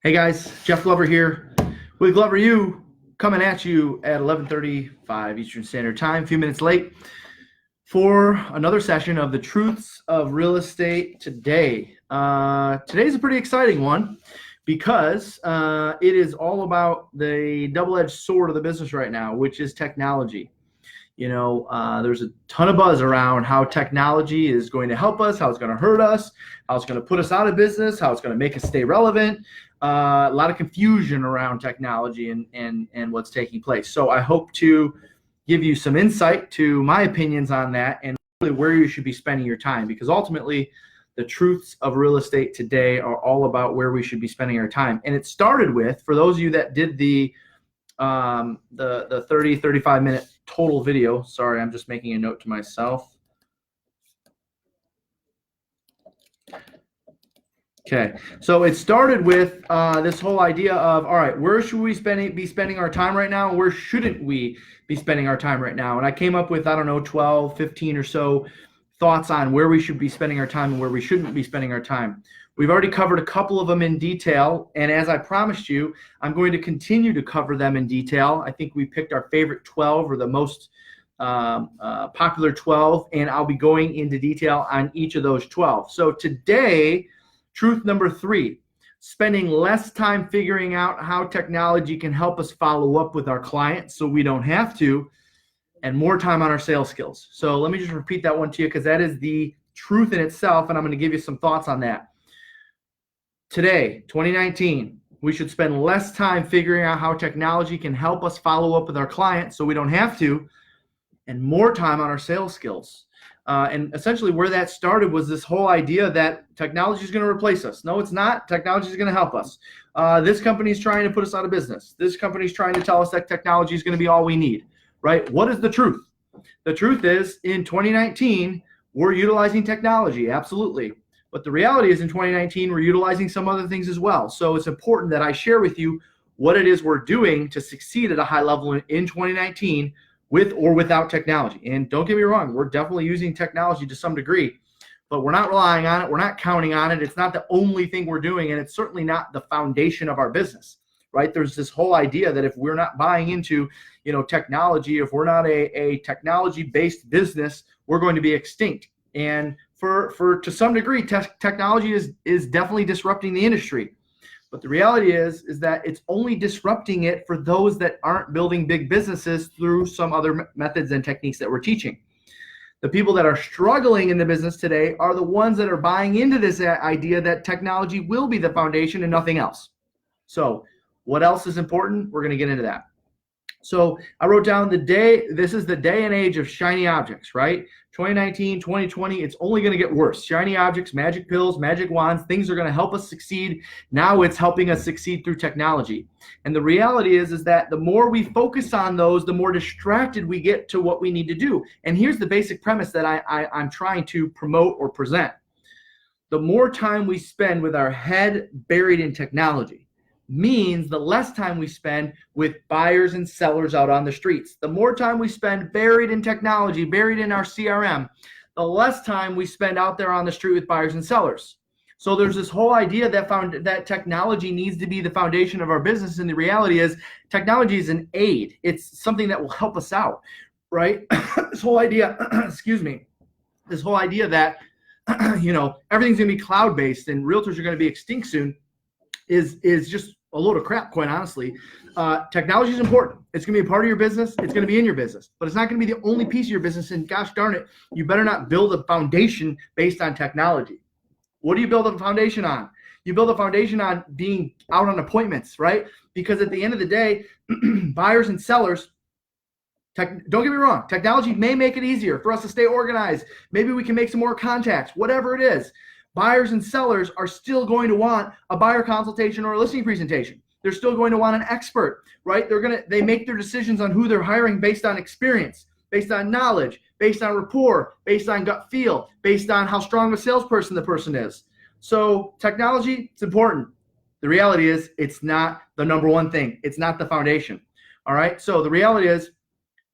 Hey guys, Jeff Glover here with Glover U, coming at you at 11:35 Eastern Standard Time, a few minutes late for another session of the Truths of Real Estate Today. Today's a pretty exciting one because it is all about the double-edged sword of the business right now, which is technology. There's a ton of buzz around how technology is going to help us, how it's going to hurt us, how it's going to put us out of business, how it's going to make us stay relevant. A lot of confusion around technology and what's taking place. So I hope to give you some insight to my opinions on that and really where you should be spending your time, because ultimately the truths of real estate today are all about where we should be spending our time. And it started with, for those of you that did the 35 minute total video. Sorry, I'm just making a note to myself. Okay, so it started with this whole idea of, all right, where should we be spending our time right now? Where shouldn't we be spending our time right now? And I came up with, 12, 15 or so thoughts on where we should be spending our time and where we shouldn't be spending our time. We've already covered a couple of them in detail, and as I promised you, I'm going to continue to cover them in detail. I think we picked our favorite 12 or the most popular 12, and I'll be going into detail on each of those 12. So today, truth number 3, spending less time figuring out how technology can help us follow up with our clients so we don't have to, and more time on our sales skills. So let me just repeat that one to you because that is the truth in itself, and I'm going to give you some thoughts on that. Today, 2019, we should spend less time figuring out how technology can help us follow up with our clients so we don't have to, and more time on our sales skills. And essentially where that started was this whole idea that technology is going to replace us. No, it's not. Technology is going to help us. This company is trying to put us out of business. This company is trying to tell us that technology is going to be all we need, right? What is the truth? The truth is, in 2019, we're utilizing technology, absolutely. But the reality is in 2019, we're utilizing some other things as well. So it's important that I share with you what it is we're doing to succeed at a high level in 2019 with or without technology. And don't get me wrong, we're definitely using technology to some degree, but we're not relying on it. We're not counting on it. It's not the only thing we're doing, and it's certainly not the foundation of our business, right? There's this whole idea that if we're not buying into, technology, if we're not a technology-based business, we're going to be extinct. And for to some degree, technology is definitely disrupting the industry. But the reality is that it's only disrupting it for those that aren't building big businesses through some other methods and techniques that we're teaching. The people that are struggling in the business today are the ones that are buying into this idea that technology will be the foundation and nothing else. So what else is important? We're going to get into that. So I wrote down this is the day and age of shiny objects, right? 2019, 2020, it's only going to get worse. Shiny objects, magic pills, magic wands, things are going to help us succeed. Now it's helping us succeed through technology. And the reality is that the more we focus on those, the more distracted we get to what we need to do. And here's the basic premise that I'm trying to promote or present. The more time we spend with our head buried in technology means the less time we spend with buyers and sellers out on the streets. The more time we spend buried in technology, buried in our CRM, the less time we spend out there on the street with buyers and sellers. So there's this whole idea that technology needs to be the foundation of our business, and the reality is technology is an aid. It's something that will help us out, right? This whole idea, this whole idea that everything's going to be cloud-based and realtors are going to be extinct soon is just a load of crap, quite honestly. Technology is important. It's going to be a part of your business. It's going to be in your business, but it's not going to be the only piece of your business. And gosh darn it, you better not build a foundation based on technology. What do you build a foundation on? You build a foundation on being out on appointments, right? Because at the end of the day, buyers and sellers, don't get me wrong, technology may make it easier for us to stay organized. Maybe we can make some more contacts, whatever it is. Buyers and sellers are still going to want a buyer consultation or a listing presentation. They're still going to want an expert, right? They make their decisions on who they're hiring based on experience, based on knowledge, based on rapport, based on gut feel, based on how strong of a salesperson the person is. So technology, it's important. The reality is it's not the number one thing. It's not the foundation. All right. So the reality is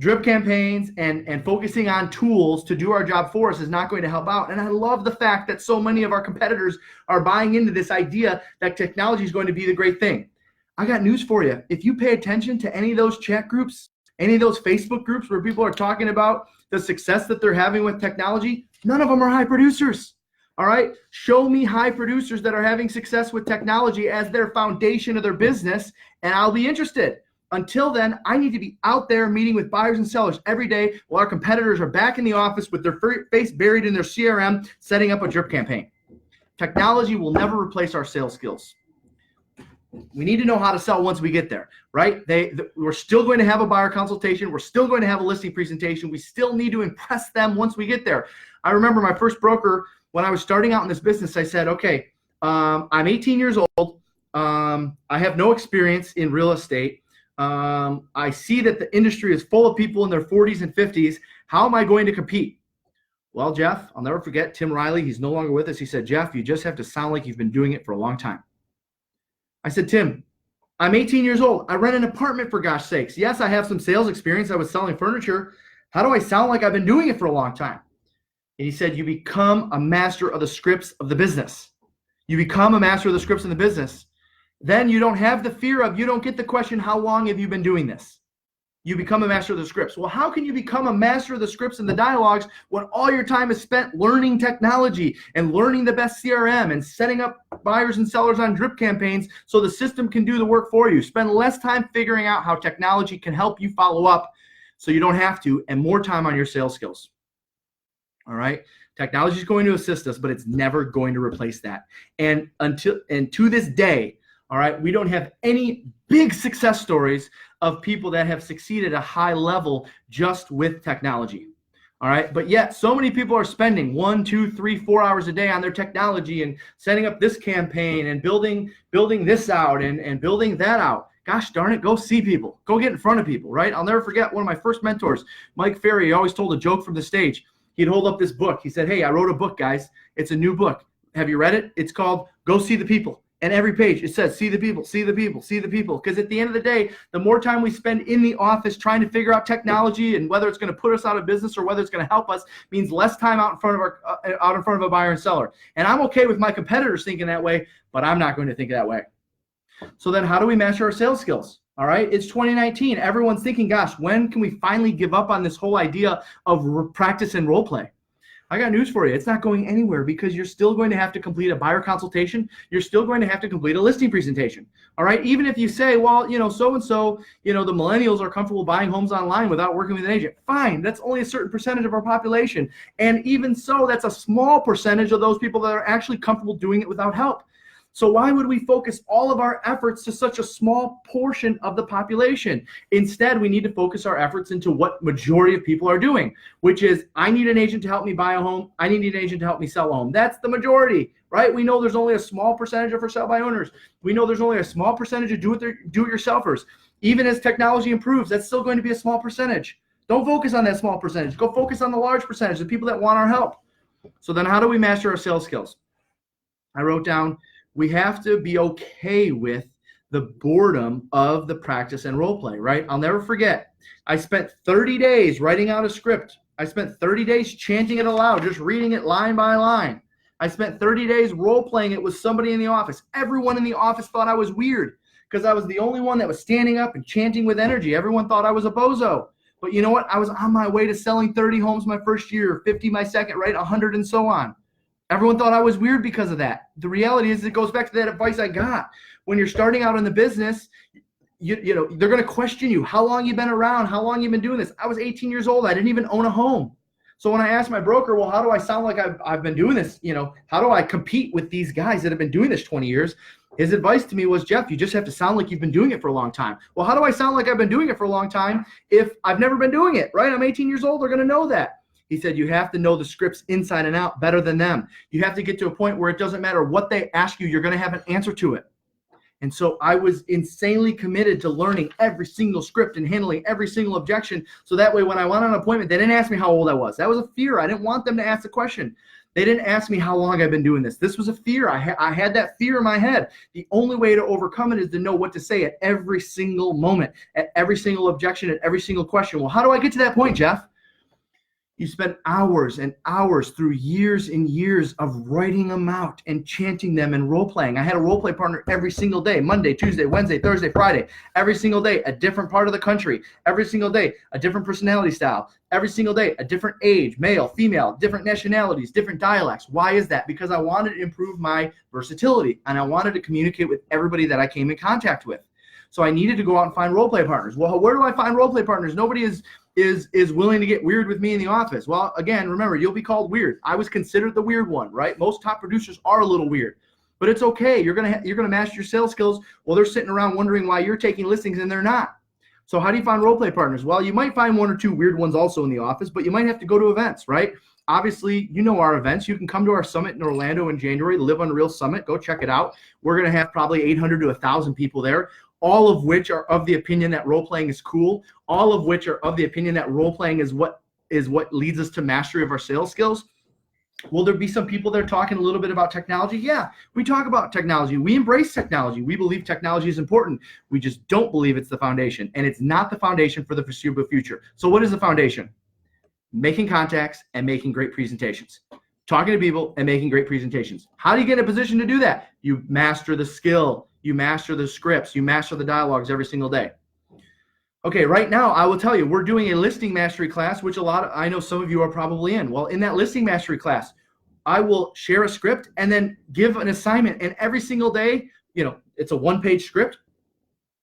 Drip campaigns and focusing on tools to do our job for us is not going to help out. And I love the fact that so many of our competitors are buying into this idea that technology is going to be the great thing. I got news for you. If you pay attention to any of those chat groups, any of those Facebook groups where people are talking about the success that they're having with technology, none of them are high producers. All right. Show me high producers that are having success with technology as their foundation of their business, and I'll be interested. Until then, I need to be out there meeting with buyers and sellers every day while our competitors are back in the office with their face buried in their CRM, setting up a drip campaign. Technology will never replace our sales skills. We need to know how to sell once we get there, right? We're still going to have a buyer consultation. We're still going to have a listing presentation. We still need to impress them once we get there. I remember my first broker, when I was starting out in this business, I said, okay, I'm 18 years old. I have no experience in real estate. I see that the industry is full of people in their 40s and 50s. How am I going to compete? Well, Jeff, I'll never forget Tim Riley. He's no longer with us. He said, Jeff, you just have to sound like you've been doing it for a long time. I said, Tim, I'm 18 years old. I rent an apartment, for gosh sakes. Yes, I have some sales experience. I was selling furniture. How do I sound like I've been doing it for a long time? And he said, you become a master of the scripts of the business. You become a master of the scripts in the business. Then you don't have the fear of, you don't get the question, how long have you been doing this? You become a master of the scripts. Well, how can you become a master of the scripts and the dialogues when all your time is spent learning technology and learning the best CRM and setting up buyers and sellers on drip campaigns so the system can do the work for you? Spend less time figuring out how technology can help you follow up so you don't have to, and more time on your sales skills. All right? Technology is going to assist us, but it's never going to replace that. And to this day, all right, we don't have any big success stories of people that have succeeded at a high level just with technology. All right, but yet so many people are spending 1, 2, 3, 4 hours a day on their technology and setting up this campaign and building this out and building that out. Gosh darn it, go see people. Go get in front of people, right? I'll never forget one of my first mentors, Mike Ferry. He always told a joke from the stage. He'd hold up this book. He said, hey, I wrote a book, guys. It's a new book. Have you read it? It's called Go See the People. And every page it says, see the people, see the people, see the people. Because at the end of the day, the more time we spend in the office trying to figure out technology and whether it's going to put us out of business or whether it's going to help us means less time out in front of a buyer and seller. And I'm okay with my competitors thinking that way, but I'm not going to think that way. So then how do we master our sales skills? All right, it's 2019. Everyone's thinking, gosh, when can we finally give up on this whole idea of practice and role play? I got news for you. It's not going anywhere because you're still going to have to complete a buyer consultation. You're still going to have to complete a listing presentation. All right. Even if you say, well, so-and-so, the millennials are comfortable buying homes online without working with an agent. Fine. That's only a certain percentage of our population. And even so, that's a small percentage of those people that are actually comfortable doing it without help. So why would we focus all of our efforts to such a small portion of the population? Instead, we need to focus our efforts into what majority of people are doing, which is I need an agent to help me buy a home. I need an agent to help me sell a home. That's the majority, right? We know there's only a small percentage of for sale by owners. We know there's only a small percentage of do-it-yourselfers. Even as technology improves, that's still going to be a small percentage. Don't focus on that small percentage. Go focus on the large percentage, the people that want our help. So then how do we master our sales skills? I wrote down, we have to be okay with the boredom of the practice and role play, right? I'll never forget. I spent 30 days writing out a script. I spent 30 days chanting it aloud, just reading it line by line. I spent 30 days role playing it with somebody in the office. Everyone in the office thought I was weird because I was the only one that was standing up and chanting with energy. Everyone thought I was a bozo. But you know what? I was on my way to selling 30 homes my first year, 50 my second, right? 100 and so on. Everyone thought I was weird because of that. The reality is it goes back to that advice I got. When you're starting out in the business, they're going to question you. How long you been around? How long you been doing this? I was 18 years old. I didn't even own a home. So when I asked my broker, well, how do I sound like I've been doing this? How do I compete with these guys that have been doing this 20 years? His advice to me was, Jeff, you just have to sound like you've been doing it for a long time. Well, how do I sound like I've been doing it for a long time if I've never been doing it, right? I'm 18 years old. They're going to know that. He said, you have to know the scripts inside and out better than them. You have to get to a point where it doesn't matter what they ask you, you're going to have an answer to it. And so I was insanely committed to learning every single script and handling every single objection. So that way, when I went on an appointment, they didn't ask me how old I was. That was a fear. I didn't want them to ask the question. They didn't ask me how long I've been doing this. This was a fear. I had that fear in my head. The only way to overcome it is to know what to say at every single moment, at every single objection, at every single question. Well, how do I get to that point, Jeff? You spend hours and hours through years and years of writing them out and chanting them and role playing. I had a role play partner every single day, Monday, Tuesday, Wednesday, Thursday, Friday, every single day, a different part of the country, every single day, a different personality style, every single day, a different age, male, female, different nationalities, different dialects. Why is that? Because I wanted to improve my versatility and I wanted to communicate with everybody that I came in contact with. So I needed to go out and find role play partners. Well, where do I find role play partners? Nobody is willing to get weird with me in the office. Well, again, remember, you'll be called weird. I was considered the weird one, right? Most top producers are a little weird, but it's okay. You're gonna master your sales skills while they're sitting around wondering why you're taking listings and they're not. So how do you find role play partners? Well, you might find one or two weird ones also in the office, but you might have to go to events, right? Obviously, you know our events. You can come to our summit in Orlando in January, the Live Unreal Summit. Go check it out. We're gonna have probably 800 to 1,000 people there, all of which are of the opinion that role-playing is cool, all of which are of the opinion that role-playing is what leads us to mastery of our sales skills. Will there be some people there talking a little bit about technology? Yeah, we talk about technology. We embrace technology. We believe technology is important. We just don't believe it's the foundation, and it's not the foundation for the foreseeable future. So what is the foundation? Making contacts and making great presentations. Talking to people and making great presentations. How do you get in a position to do that? You master the skill. You master the scripts, you master the dialogues every single day. Okay, right now, I will tell you, we're doing a listing mastery class, which I know some of you are probably in. Well, in that listing mastery class, I will share a script and then give an assignment. And every single day, it's a one-page script.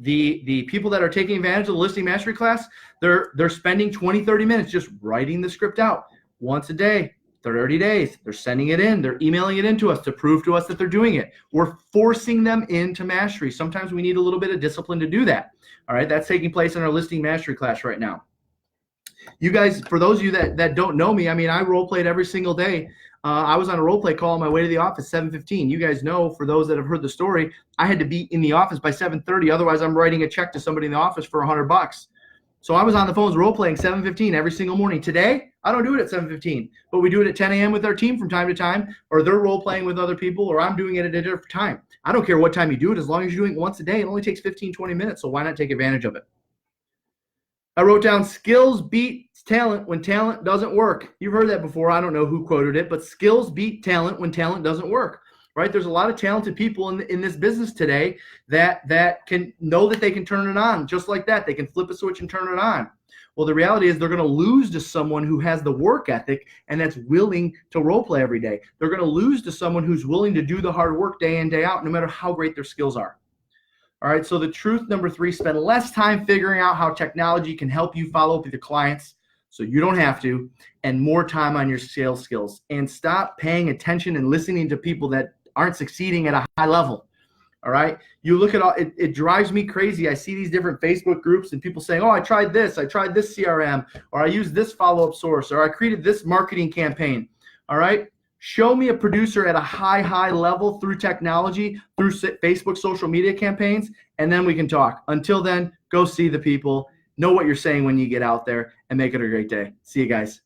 The people that are taking advantage of the listing mastery class, they're spending 20, 30 minutes just writing the script out once a day. 30 days, they're sending it in, they're emailing it into us to prove to us that they're doing it. We're forcing them into mastery. Sometimes we need a little bit of discipline to do that. All right, that's taking place in our listing mastery class right now. You guys, for those of you that don't know me, I mean, I role played every single day. I was on a role play call on my way to the office, 7:15. You guys know, for those that have heard the story, I had to be in the office by 7:30. Otherwise, I'm writing a check to somebody in the office for $100. So I was on the phones role playing 7:15 every single morning. Today, I don't do it at 7:15, but we do it at 10 a.m. with our team from time to time, or they're role playing with other people, or I'm doing it at a different time. I don't care what time you do it, as long as you're doing it once a day. It only takes 15, 20 minutes, so why not take advantage of it? I wrote down skills beat talent when talent doesn't work. You've heard that before. I don't know who quoted it, but skills beat talent when talent doesn't work. Right? There's a lot of talented people in this business today that can know that they can turn it on just like that. They can flip a switch and turn it on. Well, the reality is they're going to lose to someone who has the work ethic and that's willing to role play every day. They're going to lose to someone who's willing to do the hard work day in, day out, no matter how great their skills are. All right, so the truth number 3, spend less time figuring out how technology can help you follow up with your clients so you don't have to, and more time on your sales skills. And stop paying attention and listening to people that aren't succeeding at a high level. All right. You look at all, it drives me crazy. I see these different Facebook groups and people saying, oh, I tried this CRM, or I used this follow-up source, or I created this marketing campaign. All right. Show me a producer at a high level through technology, through Facebook social media campaigns, and then we can talk. Until then, go see the people, know what you're saying when you get out there, and make it a great day. See you guys.